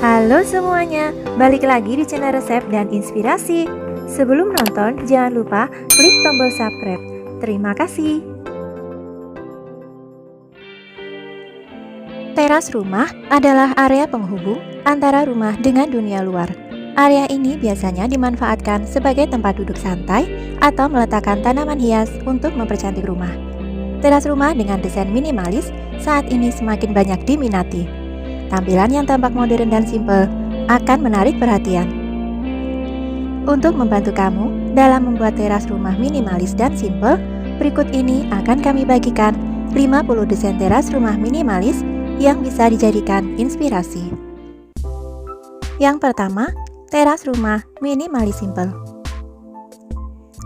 Halo semuanya, balik lagi di channel resep dan inspirasi. Sebelum nonton, jangan lupa klik tombol subscribe. Terima kasih. Teras rumah adalah area penghubung antara rumah dengan dunia luar. Area ini biasanya dimanfaatkan sebagai tempat duduk santai atau meletakkan tanaman hias untuk mempercantik rumah. Teras rumah dengan desain minimalis saat ini semakin banyak diminati. Tampilan yang tampak modern dan simpel akan menarik perhatian. Untuk membantu kamu dalam membuat teras rumah minimalis dan simpel, berikut ini akan kami bagikan 50 desain teras rumah minimalis yang bisa dijadikan inspirasi. Yang pertama, teras rumah minimalis simpel.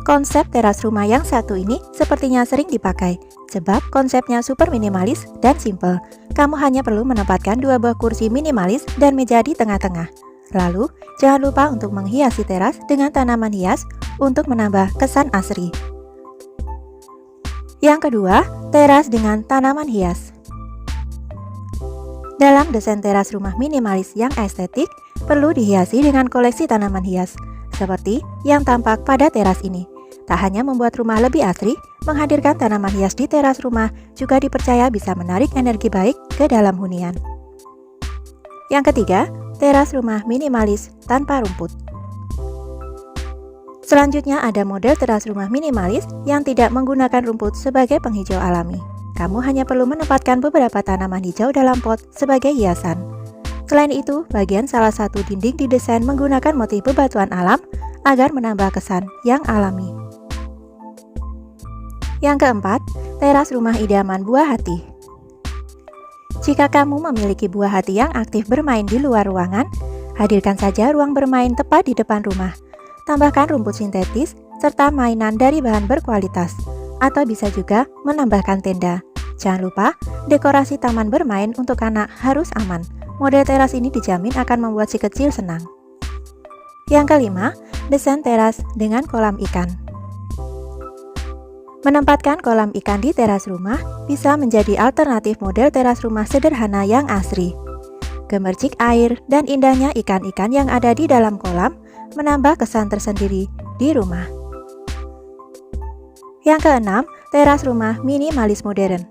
Konsep teras rumah yang satu ini sepertinya sering dipakai, sebab konsepnya super minimalis dan simpel. Kamu hanya perlu menempatkan dua buah kursi minimalis dan meja di tengah-tengah. Lalu, jangan lupa untuk menghiasi teras dengan tanaman hias untuk menambah kesan asri. Yang kedua, teras dengan tanaman hias. Dalam desain teras rumah minimalis yang estetik, perlu dihiasi dengan koleksi tanaman hias, seperti yang tampak pada teras ini. Tak hanya membuat rumah lebih asri, menghadirkan tanaman hias di teras rumah juga dipercaya bisa menarik energi baik ke dalam hunian. Yang ketiga, teras rumah minimalis tanpa rumput. Selanjutnya ada model teras rumah minimalis yang tidak menggunakan rumput sebagai penghijau alami. Kamu hanya perlu menempatkan beberapa tanaman hijau dalam pot sebagai hiasan. Selain itu, bagian salah satu dinding didesain menggunakan motif bebatuan alam agar menambah kesan yang alami. Yang keempat, teras rumah idaman buah hati. Jika kamu memiliki buah hati yang aktif bermain di luar ruangan, hadirkan saja ruang bermain tepat di depan rumah. Tambahkan rumput sintetis serta mainan dari bahan berkualitas, atau bisa juga menambahkan tenda. Jangan lupa, dekorasi taman bermain untuk anak harus aman. Model teras ini dijamin akan membuat si kecil senang. Yang kelima, desain teras dengan kolam ikan. Menempatkan kolam ikan di teras rumah bisa menjadi alternatif model teras rumah sederhana yang asri. Gemercik air dan indahnya ikan-ikan yang ada di dalam kolam menambah kesan tersendiri di rumah. Yang keenam, teras rumah minimalis modern.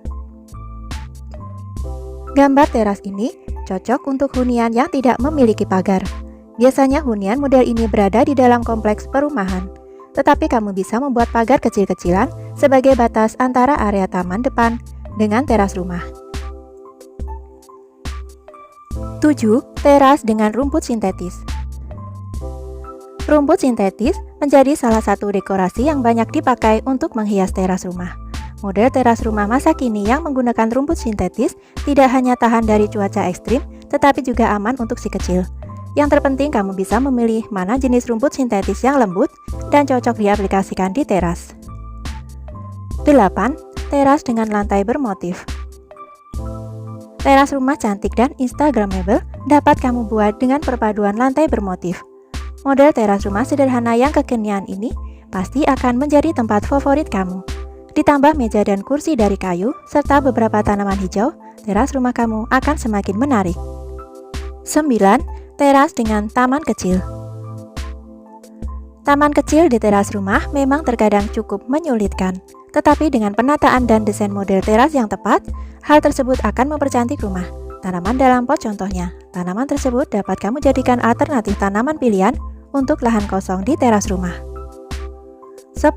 Gambar teras ini cocok untuk hunian yang tidak memiliki pagar. Biasanya hunian model ini berada di dalam kompleks perumahan. Tetapi kamu bisa membuat pagar kecil-kecilan sebagai batas antara area taman depan dengan teras rumah. 7. Teras dengan rumput sintetis. Rumput sintetis menjadi salah satu dekorasi yang banyak dipakai untuk menghias teras rumah. Model teras rumah masa kini yang menggunakan rumput sintetis tidak hanya tahan dari cuaca ekstrim, tetapi juga aman untuk si kecil. Yang terpenting, kamu bisa memilih mana jenis rumput sintetis yang lembut dan cocok diaplikasikan di teras. 8. Teras dengan lantai bermotif. Teras rumah cantik dan instagramable dapat kamu buat dengan perpaduan lantai bermotif. Model teras rumah sederhana yang kekinian ini pasti akan menjadi tempat favorit kamu. Ditambah meja dan kursi dari kayu serta beberapa tanaman hijau, teras rumah kamu akan semakin menarik. 9. Teras dengan taman kecil. Taman kecil di teras rumah memang terkadang cukup menyulitkan, tetapi dengan penataan dan desain model teras yang tepat, hal tersebut akan mempercantik rumah. Tanaman dalam pot contohnya. Tanaman tersebut dapat kamu jadikan alternatif tanaman pilihan untuk lahan kosong di teras rumah. 10.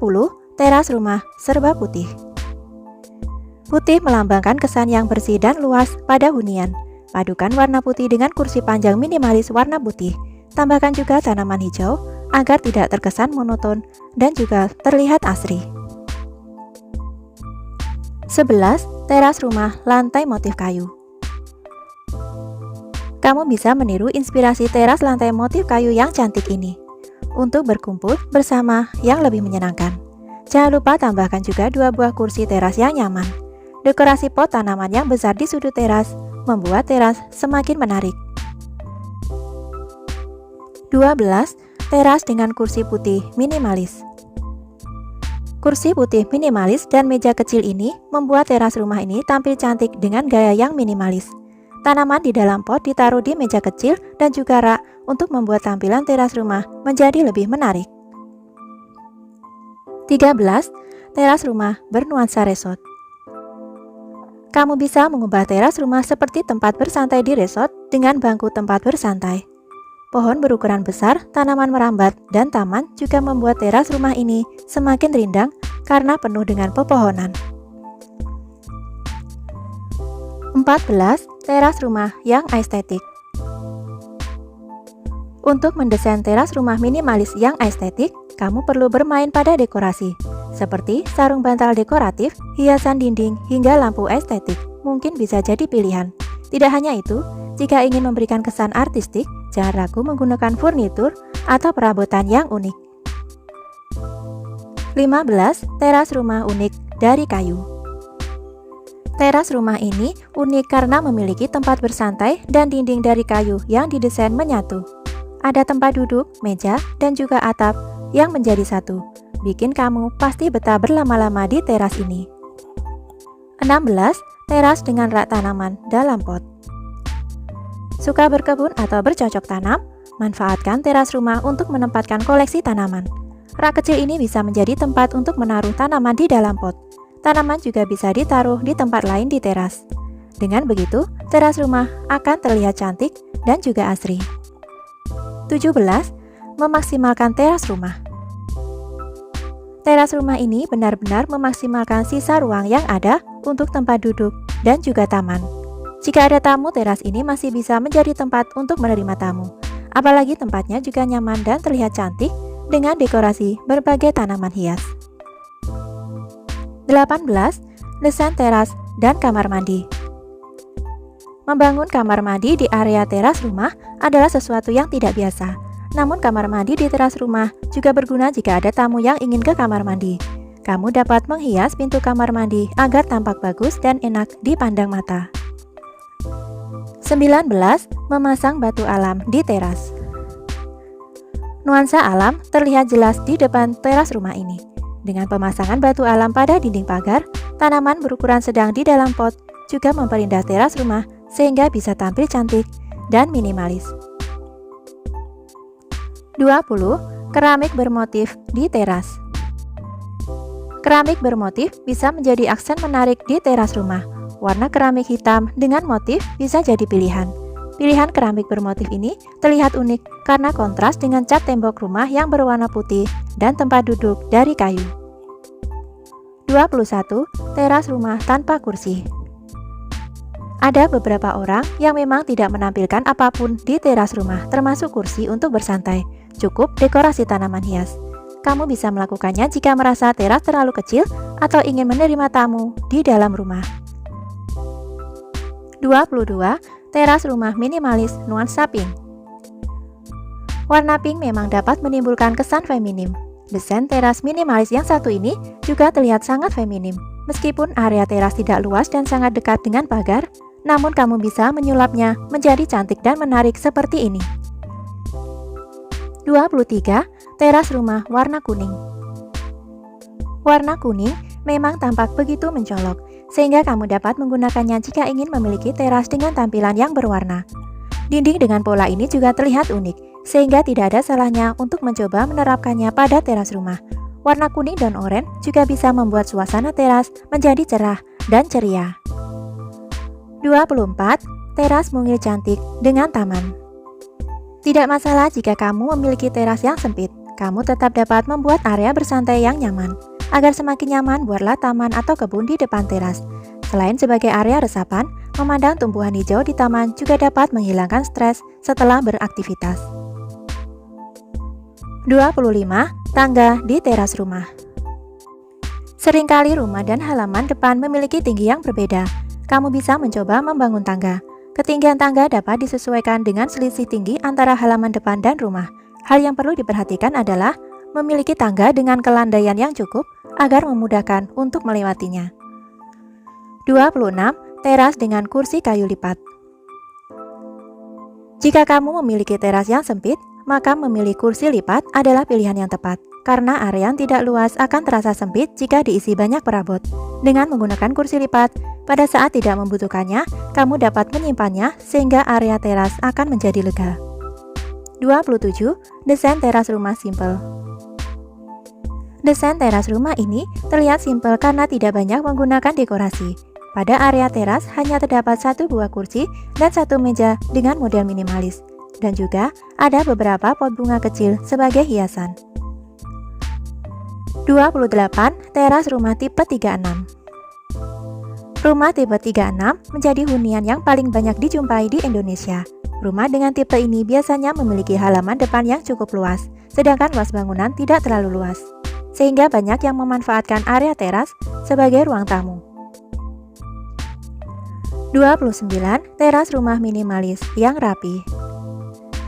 Teras rumah serba putih. Putih melambangkan kesan yang bersih dan luas pada hunian. Padukan warna putih dengan kursi panjang minimalis warna putih. Tambahkan juga tanaman hijau agar tidak terkesan monoton dan juga terlihat asri. 11. Teras rumah lantai motif kayu. Kamu bisa meniru inspirasi teras lantai motif kayu yang cantik ini untuk berkumpul bersama yang lebih menyenangkan. Jangan lupa tambahkan juga dua buah kursi teras yang nyaman. Dekorasi pot tanaman yang besar di sudut teras membuat teras semakin menarik. 12. Teras dengan kursi putih minimalis. Kursi putih minimalis dan meja kecil ini membuat teras rumah ini tampil cantik dengan gaya yang minimalis. Tanaman di dalam pot ditaruh di meja kecil dan juga rak untuk membuat tampilan teras rumah menjadi lebih menarik. 13. Teras rumah bernuansa resort. Kamu bisa mengubah teras rumah seperti tempat bersantai di resort dengan bangku tempat bersantai. Pohon berukuran besar, tanaman merambat, dan taman juga membuat teras rumah ini semakin rindang karena penuh dengan pepohonan. 14. Teras rumah yang estetik. Untuk mendesain teras rumah minimalis yang estetik, kamu perlu bermain pada dekorasi, seperti sarung bantal dekoratif, hiasan dinding, hingga lampu estetik. Mungkin bisa jadi pilihan. Tidak hanya itu, jika ingin memberikan kesan artistik, jangan ragu menggunakan furnitur atau perabotan yang unik. 15. Teras rumah unik dari kayu. Teras rumah ini unik karena memiliki tempat bersantai dan dinding dari kayu yang didesain menyatu. Ada tempat duduk, meja, dan juga atap yang menjadi satu. Bikin kamu pasti betah berlama-lama di teras ini. 16. Teras dengan rak tanaman dalam pot. Suka berkebun atau bercocok tanam? Manfaatkan teras rumah untuk menempatkan koleksi tanaman. Rak kecil ini bisa menjadi tempat untuk menaruh tanaman di dalam pot. Tanaman juga bisa ditaruh di tempat lain di teras. Dengan begitu, teras rumah akan terlihat cantik dan juga asri. 17. Memaksimalkan teras rumah. Teras rumah ini benar-benar memaksimalkan sisa ruang yang ada untuk tempat duduk dan juga taman. Jika ada tamu, teras ini masih bisa menjadi tempat untuk menerima tamu. Apalagi tempatnya juga nyaman dan terlihat cantik dengan dekorasi berbagai tanaman hias. 18. Desain teras dan kamar mandi. Membangun kamar mandi di area teras rumah adalah sesuatu yang tidak biasa. Namun kamar mandi di teras rumah juga berguna jika ada tamu yang ingin ke kamar mandi. Kamu dapat menghias pintu kamar mandi agar tampak bagus dan enak dipandang mata. 19. Memasang batu alam di teras. Nuansa alam terlihat jelas di depan teras rumah ini. Dengan pemasangan batu alam pada dinding pagar, tanaman berukuran sedang di dalam pot juga memperindah teras rumah sehingga bisa tampil cantik dan minimalis. 20. Keramik bermotif di teras. Keramik bermotif bisa menjadi aksen menarik di teras rumah. Warna keramik hitam dengan motif bisa jadi pilihan. Pilihan keramik bermotif ini terlihat unik karena kontras dengan cat tembok rumah yang berwarna putih dan tempat duduk dari kayu. 21. Teras rumah tanpa kursi. Ada beberapa orang yang memang tidak menampilkan apapun di teras rumah, termasuk kursi untuk bersantai. Cukup dekorasi tanaman hias. Kamu bisa melakukannya jika merasa teras terlalu kecil atau ingin menerima tamu di dalam rumah. 22. Teras rumah minimalis nuansa pink. Warna pink memang dapat menimbulkan kesan feminim. Desain teras minimalis yang satu ini juga terlihat sangat feminim. Meskipun area teras tidak luas dan sangat dekat dengan pagar, namun kamu bisa menyulapnya menjadi cantik dan menarik seperti ini. 23. Teras rumah warna kuning. Warna kuning memang tampak begitu mencolok, sehingga kamu dapat menggunakannya jika ingin memiliki teras dengan tampilan yang berwarna. Dinding dengan pola ini juga terlihat unik, sehingga tidak ada salahnya untuk mencoba menerapkannya pada teras rumah. Warna kuning dan oranye juga bisa membuat suasana teras menjadi cerah dan ceria. 24. Teras mungil cantik dengan taman. Tidak masalah jika kamu memiliki teras yang sempit, kamu tetap dapat membuat area bersantai yang nyaman. Agar semakin nyaman, buatlah taman atau kebun di depan teras. Selain sebagai area resapan, memandang tumbuhan hijau di taman juga dapat menghilangkan stres setelah beraktivitas. 25. Tangga di teras rumah. Seringkali rumah dan halaman depan memiliki tinggi yang berbeda. Kamu bisa mencoba membangun tangga. Ketinggian tangga dapat disesuaikan dengan selisih tinggi antara halaman depan dan rumah. Hal yang perlu diperhatikan adalah memiliki tangga dengan kelandaian yang cukup agar memudahkan untuk melewatinya. 26. Teras dengan kursi kayu lipat. Jika kamu memiliki teras yang sempit, maka memilih kursi lipat adalah pilihan yang tepat. karena area yang tidak luas akan terasa sempit jika diisi banyak perabot. Dengan menggunakan kursi lipat, pada saat tidak membutuhkannya, kamu dapat menyimpannya sehingga area teras akan menjadi lega. 27. Desain teras rumah simpel. Desain teras rumah ini terlihat simpel karena tidak banyak menggunakan dekorasi. Pada area teras hanya terdapat satu buah kursi dan satu meja dengan model minimalis. Dan juga ada beberapa pot bunga kecil sebagai hiasan. 28. Teras rumah tipe 36. Rumah tipe 36 menjadi hunian yang paling banyak dijumpai di Indonesia. Rumah dengan tipe ini biasanya memiliki halaman depan yang cukup luas, sedangkan luas bangunan tidak terlalu luas, sehingga banyak yang memanfaatkan area teras sebagai ruang tamu. 29. Teras rumah minimalis yang rapi.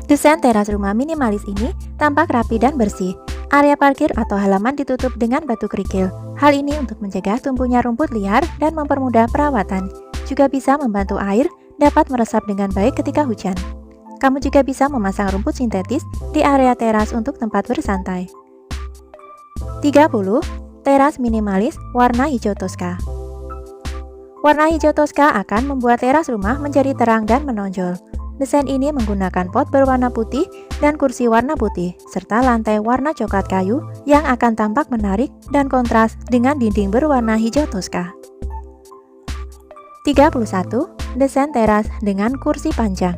Desain teras rumah minimalis ini tampak rapi dan bersih. Area parkir atau halaman ditutup dengan batu kerikil. Hal ini untuk mencegah tumbuhnya rumput liar dan mempermudah perawatan. Juga bisa membantu air dapat meresap dengan baik ketika hujan. Kamu juga bisa memasang rumput sintetis di area teras untuk tempat bersantai. 30. Teras minimalis warna hijau toska. Warna hijau toska akan membuat teras rumah menjadi terang dan menonjol. Desain ini menggunakan pot berwarna putih dan kursi warna putih, serta lantai warna coklat kayu yang akan tampak menarik dan kontras dengan dinding berwarna hijau toska. 31. Desain teras dengan kursi panjang.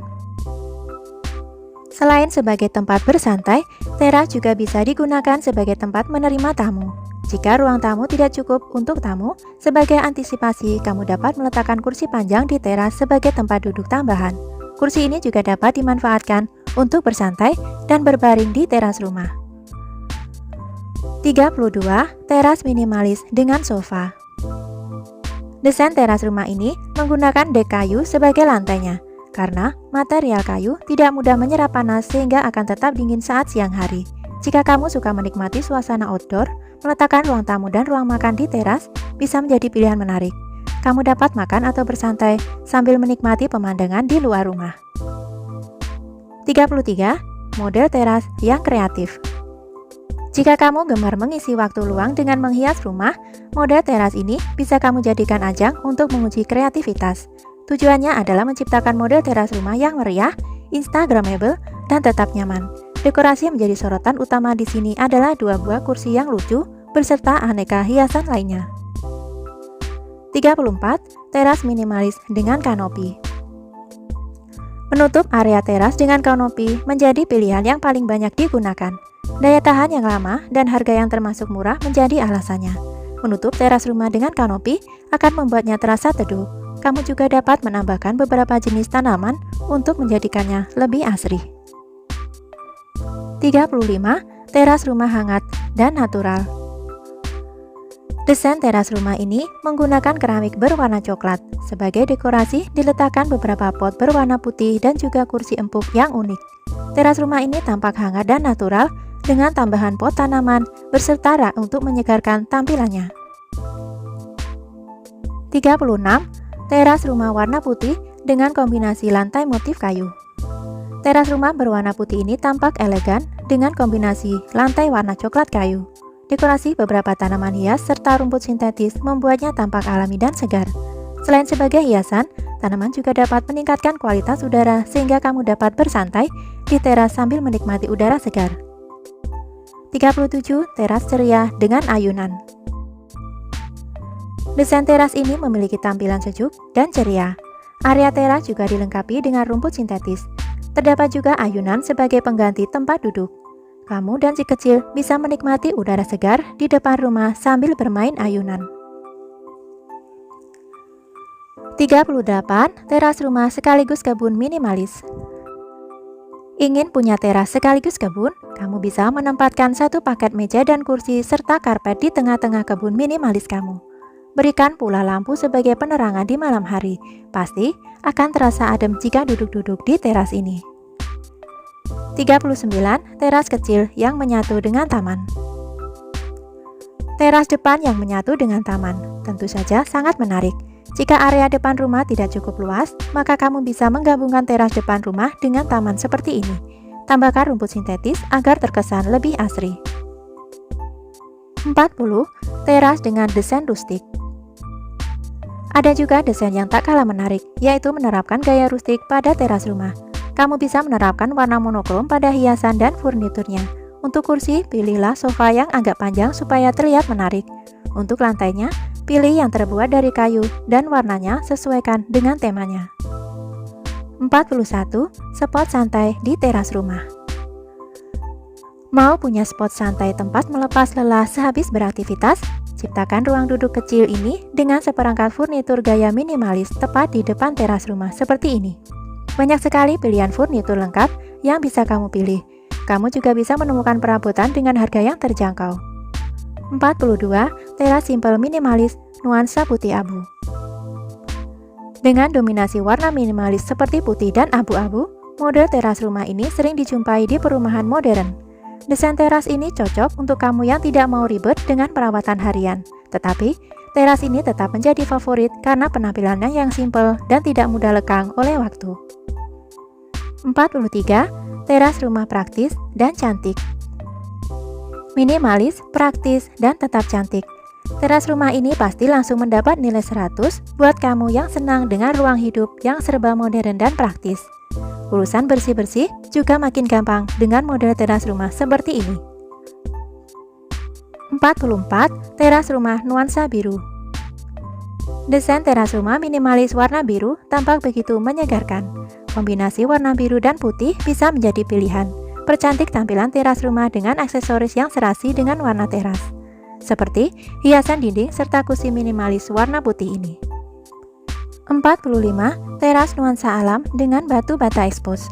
Selain sebagai tempat bersantai, teras juga bisa digunakan sebagai tempat menerima tamu. Jika ruang tamu tidak cukup untuk tamu, sebagai antisipasi kamu dapat meletakkan kursi panjang di teras sebagai tempat duduk tambahan. Kursi ini juga dapat dimanfaatkan untuk bersantai dan berbaring di teras rumah. 32. Teras minimalis dengan sofa. Desain teras rumah ini menggunakan dek kayu sebagai lantainya, karena material kayu tidak mudah menyerap panas sehingga akan tetap dingin saat siang hari. Jika kamu suka menikmati suasana outdoor, meletakkan ruang tamu dan ruang makan di teras bisa menjadi pilihan menarik. Kamu dapat makan atau bersantai sambil menikmati pemandangan di luar rumah. 33. Model teras yang kreatif. Jika kamu gemar mengisi waktu luang dengan menghias rumah, model teras ini bisa kamu jadikan ajang untuk menguji kreativitas. Tujuannya adalah menciptakan model teras rumah yang meriah, instagramable, dan tetap nyaman. Dekorasi yang menjadi sorotan utama di sini adalah dua buah kursi yang lucu beserta aneka hiasan lainnya. 34. Teras minimalis dengan kanopi. Menutup area teras dengan kanopi menjadi pilihan yang paling banyak digunakan. Daya tahan yang lama dan harga yang termasuk murah menjadi alasannya. Menutup teras rumah dengan kanopi akan membuatnya terasa teduh. Kamu juga dapat menambahkan beberapa jenis tanaman untuk menjadikannya lebih asri. 35. Teras rumah hangat dan natural. Desain teras rumah ini menggunakan keramik berwarna coklat. Sebagai dekorasi, diletakkan beberapa pot berwarna putih dan juga kursi empuk yang unik. Teras rumah ini tampak hangat dan natural dengan tambahan pot tanaman beserta rak untuk menyegarkan tampilannya. 36. Teras rumah warna putih dengan kombinasi lantai motif kayu. Teras rumah berwarna putih ini tampak elegan dengan kombinasi lantai warna coklat kayu. Dekorasi beberapa tanaman hias serta rumput sintetis membuatnya tampak alami dan segar. Selain sebagai hiasan, tanaman juga dapat meningkatkan kualitas udara sehingga kamu dapat bersantai di teras sambil menikmati udara segar. 37. Teras ceria dengan ayunan. Desain teras ini memiliki tampilan sejuk dan ceria. Area teras juga dilengkapi dengan rumput sintetis. Terdapat juga ayunan sebagai pengganti tempat duduk. Kamu dan si kecil bisa menikmati udara segar di depan rumah sambil bermain ayunan. 38. Teras rumah sekaligus kebun minimalis. Ingin punya teras sekaligus kebun? Kamu bisa menempatkan satu paket meja dan kursi serta karpet di tengah-tengah kebun minimalis kamu. Berikan pula lampu sebagai penerangan di malam hari. Pasti akan terasa adem jika duduk-duduk di teras ini. 39. Teras kecil yang menyatu dengan taman. Teras depan yang menyatu dengan taman tentu saja sangat menarik. Jika area depan rumah tidak cukup luas, maka kamu bisa menggabungkan teras depan rumah dengan taman seperti ini. Tambahkan rumput sintetis agar terkesan lebih asri. 40. Teras dengan desain rustik. Ada juga desain yang tak kalah menarik, yaitu menerapkan gaya rustik pada teras rumah. Kamu bisa menerapkan warna monokrom pada hiasan dan furniturnya. Untuk kursi, pilihlah sofa yang agak panjang supaya terlihat menarik. Untuk lantainya, pilih yang terbuat dari kayu dan warnanya sesuaikan dengan temanya. 41. Spot santai di teras rumah. Mau punya spot santai tempat melepas lelah sehabis beraktivitas? Ciptakan ruang duduk kecil ini dengan seperangkat furnitur gaya minimalis tepat di depan teras rumah seperti ini. Banyak sekali pilihan furnitur lengkap yang bisa kamu pilih. Kamu juga bisa menemukan perabotan dengan harga yang terjangkau. 42. Teras simpel minimalis nuansa putih abu. Dengan dominasi warna minimalis seperti putih dan abu-abu, model teras rumah ini sering dijumpai di perumahan modern. Desain teras ini cocok untuk kamu yang tidak mau ribet dengan perawatan harian. Tetapi, teras ini tetap menjadi favorit karena penampilannya yang simpel dan tidak mudah lekang oleh waktu. 43. Teras rumah praktis dan cantik. Minimalis, praktis, dan tetap cantik. Teras rumah ini pasti langsung mendapat nilai 100 buat kamu yang senang dengan ruang hidup yang serba modern dan praktis. Urusan bersih-bersih juga makin gampang dengan model teras rumah seperti ini. 44. Teras rumah nuansa biru. Desain teras rumah minimalis warna biru tampak begitu menyegarkan. Kombinasi warna biru dan putih bisa menjadi pilihan. Percantik tampilan teras rumah dengan aksesoris yang serasi dengan warna teras, seperti hiasan dinding serta kursi minimalis warna putih ini. 45. Teras nuansa alam dengan batu bata ekspos.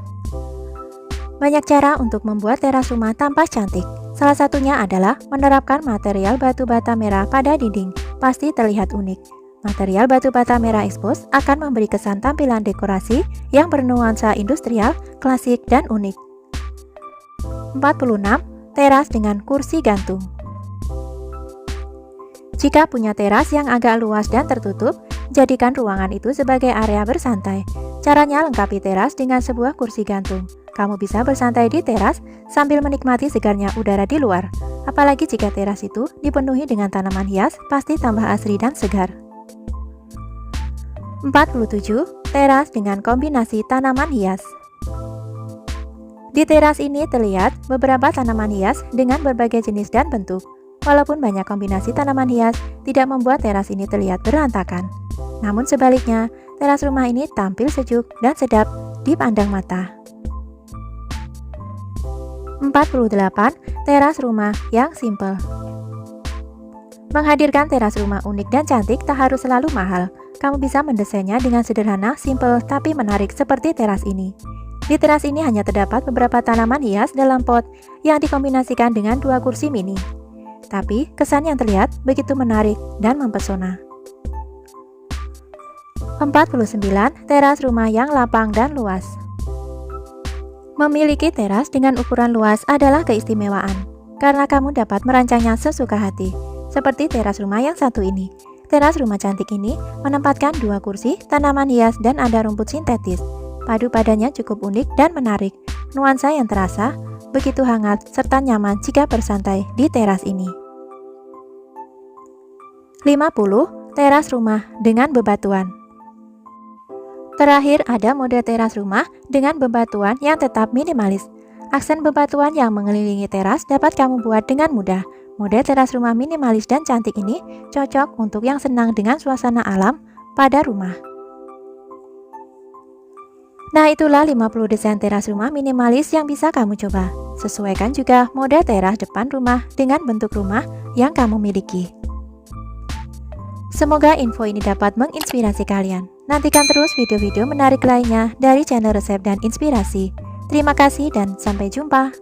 Banyak cara untuk membuat teras rumah tampak cantik. Salah satunya adalah menerapkan material batu bata merah pada dinding. Pasti terlihat unik. Material batu bata merah ekspos akan memberi kesan tampilan dekorasi yang bernuansa industrial, klasik, dan unik. 46. Teras dengan kursi gantung. Jika punya teras yang agak luas dan tertutup, jadikan ruangan itu sebagai area bersantai. Caranya lengkapi teras dengan sebuah kursi gantung. Kamu bisa bersantai di teras sambil menikmati segarnya udara di luar. Apalagi jika teras itu dipenuhi dengan tanaman hias, pasti tambah asri dan segar. 47. Teras dengan kombinasi tanaman hias. Di teras ini terlihat beberapa tanaman hias dengan berbagai jenis dan bentuk. Walaupun banyak kombinasi tanaman hias, tidak membuat teras ini terlihat berantakan. Namun sebaliknya, teras rumah ini tampil sejuk dan sedap dipandang mata. 48. Teras rumah yang simpel. Menghadirkan teras rumah unik dan cantik tak harus selalu mahal. Kamu bisa mendesainnya dengan sederhana, simpel, tapi menarik seperti teras ini. Di teras ini hanya terdapat beberapa tanaman hias dalam pot yang dikombinasikan dengan dua kursi mini. Tapi kesan yang terlihat begitu menarik dan mempesona. 49. Teras rumah yang lapang dan luas. Memiliki teras dengan ukuran luas adalah keistimewaan, karena kamu dapat merancangnya sesuka hati, seperti teras rumah yang satu ini. Teras rumah cantik ini menempatkan dua kursi, tanaman hias, dan ada rumput sintetis. Padu padanya cukup unik dan menarik. Nuansa yang terasa begitu hangat serta nyaman jika bersantai di teras ini. 50. Teras rumah dengan bebatuan. Terakhir ada model teras rumah dengan bebatuan yang tetap minimalis. Aksen bebatuan yang mengelilingi teras dapat kamu buat dengan mudah. Model teras rumah minimalis dan cantik ini cocok untuk yang senang dengan suasana alam pada rumah. Nah, itulah 50 desain teras rumah minimalis yang bisa kamu coba. Sesuaikan juga model teras depan rumah dengan bentuk rumah yang kamu miliki. Semoga info ini dapat menginspirasi kalian. Nantikan terus video-video menarik lainnya dari channel Resep dan Inspirasi. Terima kasih dan sampai jumpa.